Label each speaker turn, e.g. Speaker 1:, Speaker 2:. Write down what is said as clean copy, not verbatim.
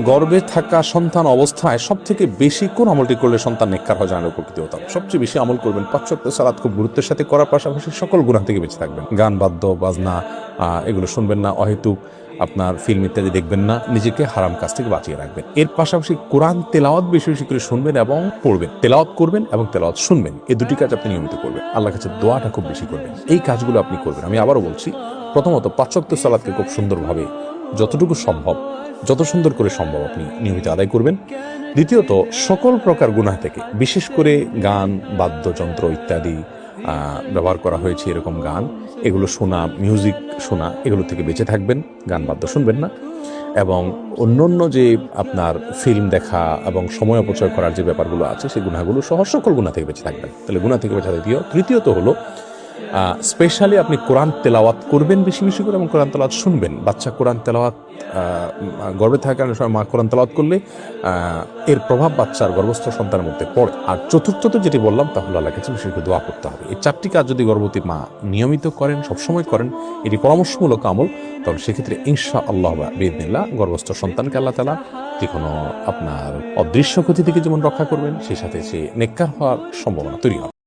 Speaker 1: গর্ভে থাকা সন্তান অবস্থায় সব থেকে বেশি কোন আমলটি করলে সন্তান নেককার হয় জানার উপকৃত হতাম? সবচেয়ে বেশি আমল করবেন 5 ওয়াক্ত সালাত খুব গুরুত্বের সাথে করার পাশাপাশি সকল গুনাহ থেকে বেঁচে থাকবেন। গান বাদ্য বাজনা এগুলো শুনবেন না, অহেতুক আপনার ফিল্ম ইত্যাদি দেখবেন না, নিজেকে হারাম কাজ থেকে বাঁচিয়ে রাখবেন। এর পাশাপাশি কোরআন তেলাওয়াত বেশি বেশি করে শুনবেন এবং পড়বেন। তেলাওয়াত করবেন এবং তেলাওয়াত শুনবেন, এই দুটি কাজ আপনি নিয়মিত করবেন। আল্লাহর কাছে দোয়াটা খুব বেশি করবেন। এই কাজগুলো আপনি করবেন। আমি আবারও বলছি, প্রথমত 5 ওয়াক্ত সালাতকে খুব সুন্দরভাবে যতটুকু সম্ভব, যত সুন্দর করে সম্ভব আপনি নিয়মিত আদায় করবেন। দ্বিতীয়ত, সকল প্রকার গুনাহ থেকে, বিশেষ করে গান বাদ্যযন্ত্র ইত্যাদি ব্যবহার করা হয়েছে এরকম গান, এগুলো শোনা, মিউজিক শোনা, এগুলো থেকে বেঁচে থাকবেন। গান বাদ্য শুনবেন না। এবং অন্যান্য যে আপনার ফিল্ম দেখা এবং সময় অপচয় করার যে ব্যাপারগুলো আছে, সেই গুনাহগুলো সহ সকল গুনাহ থেকে বেঁচে থাকবেন। তাহলে গুনাহ থেকে বেঁচে থাকতে। তৃতীয়ত হলো স্পেশালি আপনি কোরআন তেলাওয়াত করবেন বেশি বেশি করে এবং কোরআন তেলাওয়াত শুনবেন। বাচ্চা কোরআন তেলাওয়াত গর্ভে থাকার সময় মা কোরআন তেলাওয়াত করলে এর প্রভাব বাচ্চার গর্ভস্থ সন্তানের মধ্যে পড়ে। আর চতুর্থত যেটি বললাম, তা হলো আল্লাহর কাছে বিশেষ করে দোয়া করতে হবে। এই 4টি কাজ যদি গর্ভবতী মা নিয়মিত করেন, সবসময় করেন, এটি পরামর্শমূলক আমল, তাহলে সেক্ষেত্রে ইনশাআল্লাহ বিইذনিল্লাহ গর্ভস্থ সন্তানকে আল্লাহ তাআলা যে কোনো আপনার অদৃশ্য ক্ষতি থেকে যেমন রক্ষা করবেন, সেই সাথে সে নেককার হওয়ার সম্ভাবনা তৈরি হবে।